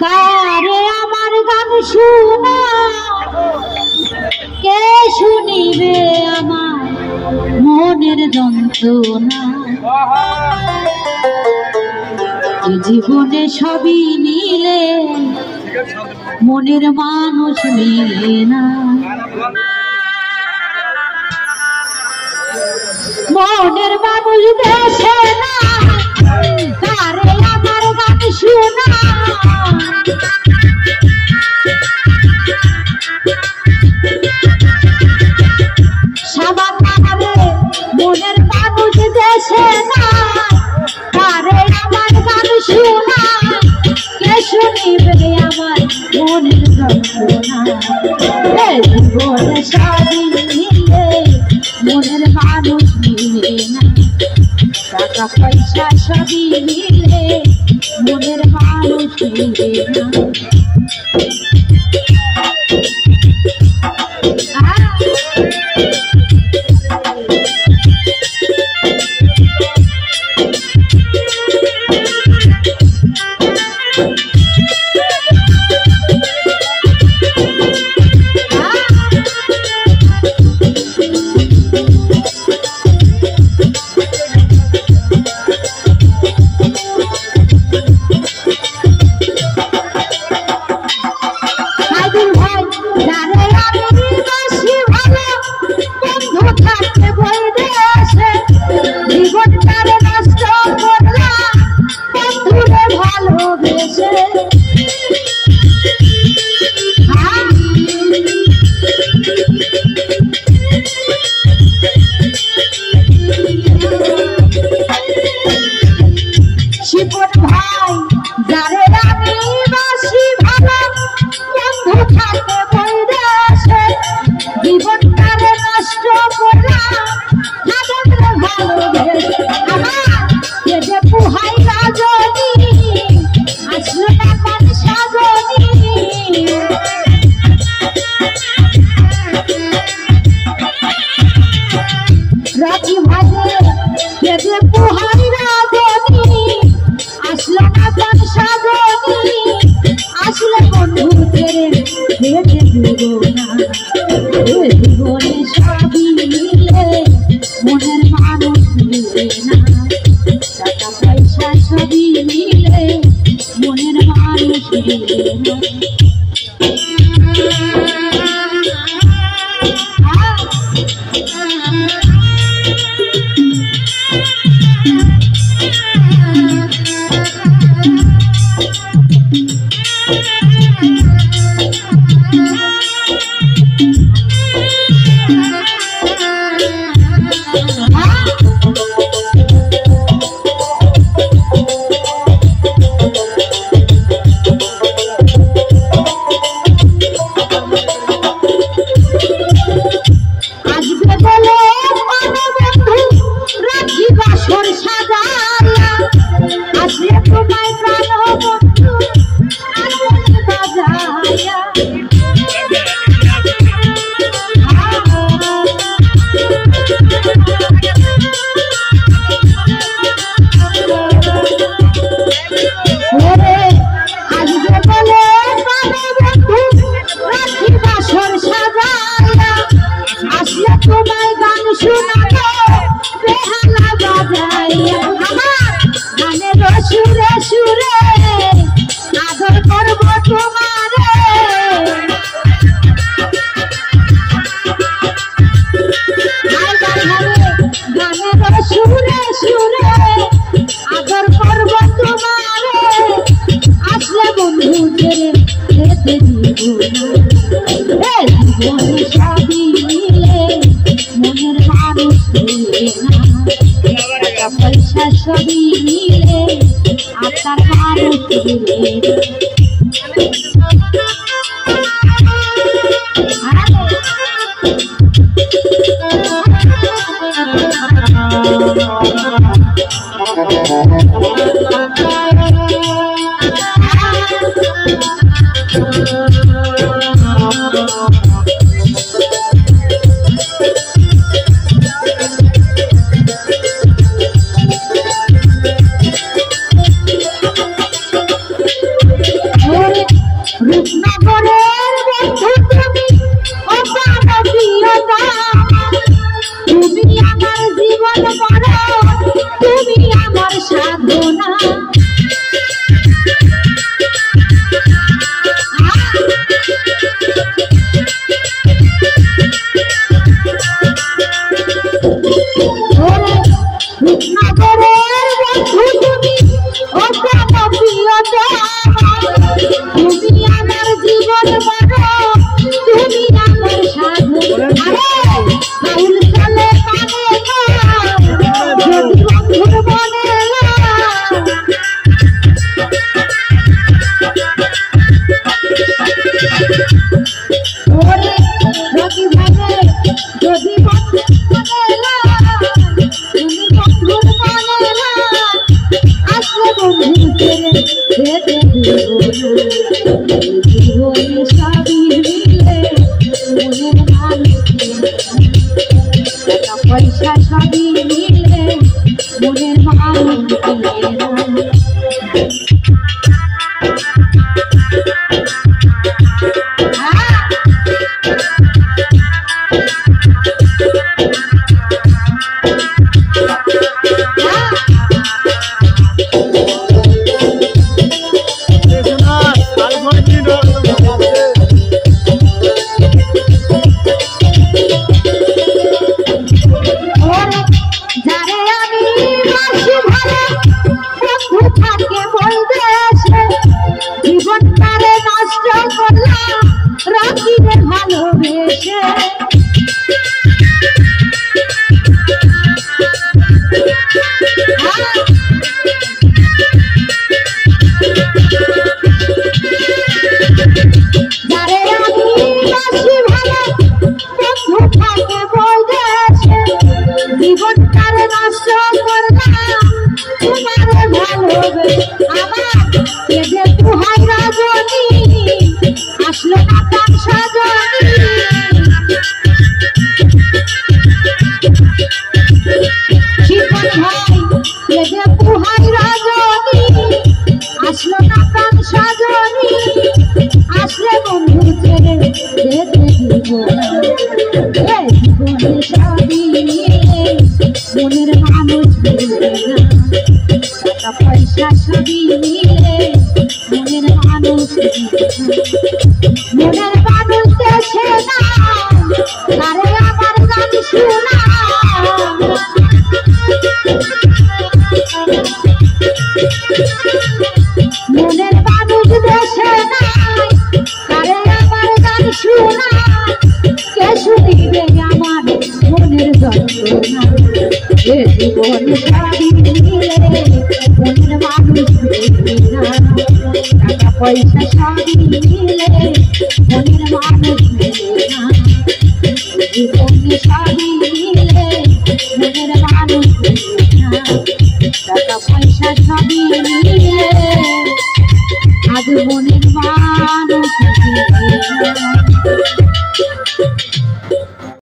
কারে আমার গান শোনা কে শুনিবে আমার মনের যন্ত্রণা জীবনে সবই মিলে মনের মানুষ মিলে না মনের মানুষ দেশে না কারে আমার গান শোনা মনের মানুষ দেশে না কারে আমার গান শোনা কে শুনিবে আমার মনের যন্ত্রণা জীবনে সবই মিলে মনের মানুষ মিলে না টাকা পয়সা সবই মিলে মনের মানুষ মিলে না জীবনে সবই মিলে মনের মানুষ মিলে না টাকা পয়সা সবই মিলে মনের মানুষ মিলে না पैसा सभी मिले आपका भारत मिले নগরের বন্ধু তুমি ও প্রাণ প্রিয়তমা তুমি আমার জীবন বড় তুমি আমার সাধু আরে আউল চলে কানে যদি বন্ধুর মনে ওরে যদি ভাবে যদি বন্ধুর মনে তুমি বন্ধুর মনে আসলে বন্ধু ছেড়ে যেতে জীবনে সবই মিলে মনের মানুষ টাকা পয়সা সবই মিলে মনের মানুষ মনের মানুষ টাকা পয়সা সবই মিলে মনের মানুষ মনের মানুষ দেশে না আরে আমার গান শোনা মনের মানুষ দেশে না আরে আমার গান শোনা কে শুনিবে আমার মনের যন্ত্রণা জীবনে সবই মিলে মনের মানুষ টাকা পয়সা সবই মিলে মনের মানুষ জীবনে সবই মিলে মনের মানুষ টাকা পয়সা সবই মিলে আজ মনের মানুষ